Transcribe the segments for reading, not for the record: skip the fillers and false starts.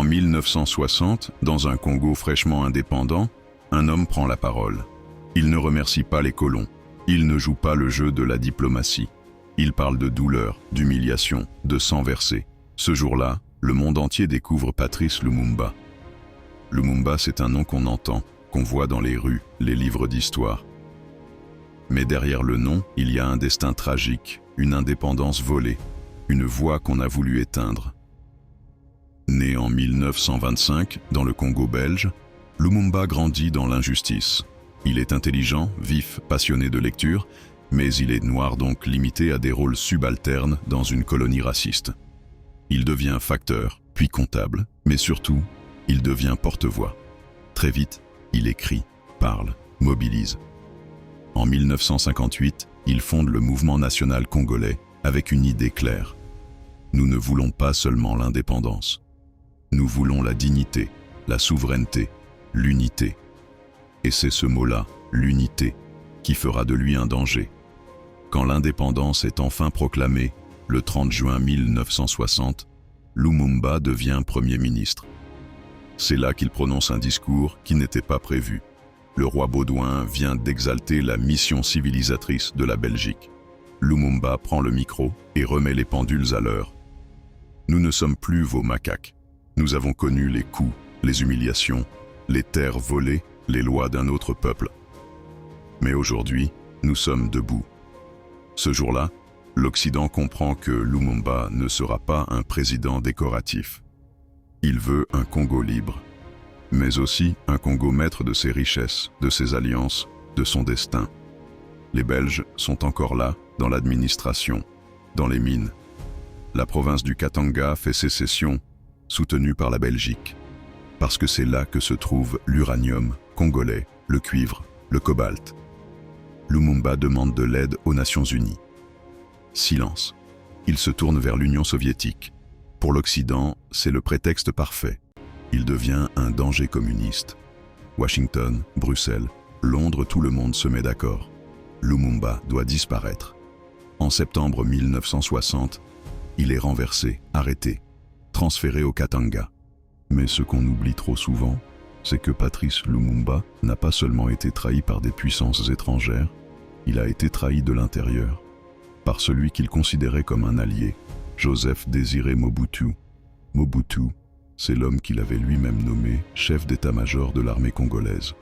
En 1960, dans un Congo fraîchement indépendant, un homme prend la parole. Il ne remercie pas les colons. Il ne joue pas le jeu de la diplomatie. Il parle de douleur, d'humiliation, de sang versé. Ce jour-là, le monde entier découvre Patrice Lumumba. Lumumba, c'est un nom qu'on entend, qu'on voit dans les rues, les livres d'histoire. Mais derrière le nom, il y a un destin tragique, une indépendance volée, une voix qu'on a voulu éteindre. Né en 1925, dans le Congo belge, Lumumba grandit dans l'injustice. Il est intelligent, vif, passionné de lecture, mais il est noir donc limité à des rôles subalternes dans une colonie raciste. Il devient facteur, puis comptable, mais surtout, il devient porte-voix. Très vite, il écrit, parle, mobilise. En 1958, il fonde le mouvement national congolais avec une idée claire. Nous ne voulons pas seulement l'indépendance. Nous voulons la dignité, la souveraineté, l'unité. Et c'est ce mot-là, l'unité, qui fera de lui un danger. Quand l'indépendance est enfin proclamée, le 30 juin 1960, Lumumba devient Premier ministre. C'est là qu'il prononce un discours qui n'était pas prévu. Le roi Baudouin vient d'exalter la mission civilisatrice de la Belgique. Lumumba prend le micro et remet les pendules à l'heure. Nous ne sommes plus vos macaques. Nous avons connu les coups, les humiliations, les terres volées, les lois d'un autre peuple. Mais aujourd'hui, nous sommes debout. Ce jour-là, l'Occident comprend que Lumumba ne sera pas un président décoratif. Il veut un Congo libre, mais aussi un Congo maître de ses richesses, de ses alliances, de son destin. Les Belges sont encore là, dans l'administration, dans les mines. La province du Katanga fait sécession, soutenue par la Belgique, parce que c'est là que se trouve l'uranium congolais, le cuivre, le cobalt. Lumumba demande de l'aide aux Nations Unies. Silence. Il se tourne vers l'Union soviétique. Pour l'Occident, c'est le prétexte parfait. Il devient un danger communiste. Washington, Bruxelles, Londres, tout le monde se met d'accord. Lumumba doit disparaître. En septembre 1960, il est renversé, arrêté, transféré au Katanga. Mais ce qu'on oublie trop souvent, c'est que Patrice Lumumba n'a pas seulement été trahi par des puissances étrangères, il a été trahi de l'intérieur, par celui qu'il considérait comme un allié, Joseph Désiré Mobutu. Mobutu, c'est l'homme qu'il avait lui-même nommé chef d'état-major de l'armée congolaise.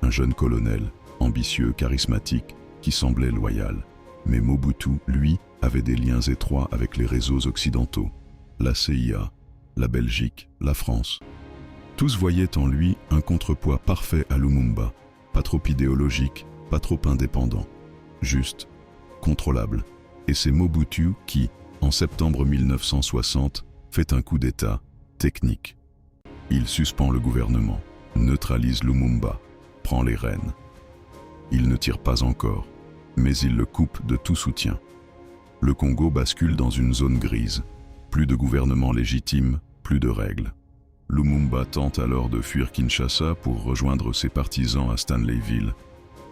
Un jeune colonel, ambitieux, charismatique, qui semblait loyal. Mais Mobutu, lui, avait des liens étroits avec les réseaux occidentaux, la CIA, la Belgique, la France. Tous voyaient en lui un contrepoids parfait à Lumumba, pas trop idéologique, pas trop indépendant, juste, contrôlable. Et c'est Mobutu qui, en septembre 1960, fait un coup d'État technique. Il suspend le gouvernement, neutralise Lumumba, prend les rênes. Il ne tire pas encore, mais il le coupe de tout soutien. Le Congo bascule dans une zone grise. Plus de gouvernement légitime, plus de règles. Lumumba tente alors de fuir Kinshasa pour rejoindre ses partisans à Stanleyville.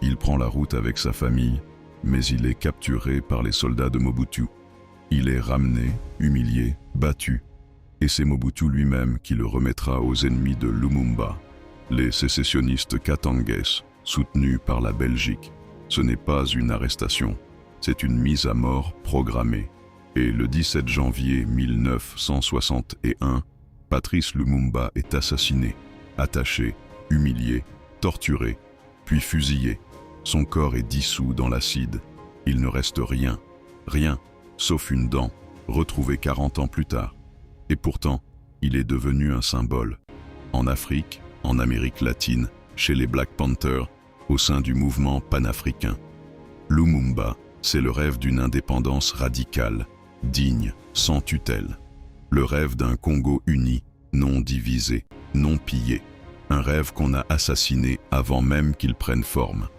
Il prend la route avec sa famille, mais il est capturé par les soldats de Mobutu. Il est ramené, humilié, battu. Et c'est Mobutu lui-même qui le remettra aux ennemis de Lumumba, les sécessionnistes katangais, soutenus par la Belgique. Ce n'est pas une arrestation, c'est une mise à mort programmée. Et le 17 janvier 1961, Patrice Lumumba est assassiné, attaché, humilié, torturé, puis fusillé. Son corps est dissous dans l'acide. Il ne reste rien, rien, sauf une dent, retrouvée 40 ans plus tard. Et pourtant, il est devenu un symbole. En Afrique, en Amérique latine, chez les Black Panthers, au sein du mouvement panafricain. Lumumba, c'est le rêve d'une indépendance radicale, digne, sans tutelle. Le rêve d'un Congo uni, non divisé, non pillé. Un rêve qu'on a assassiné avant même qu'il prenne forme.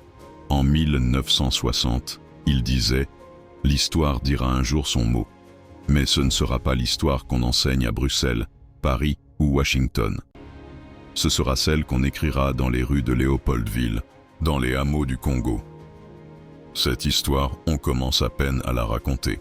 En 1960, il disait « L'histoire dira un jour son mot. Mais ce ne sera pas l'histoire qu'on enseigne à Bruxelles, Paris ou Washington. Ce sera celle qu'on écrira dans les rues de Léopoldville, dans les hameaux du Congo. Cette histoire, on commence à peine à la raconter.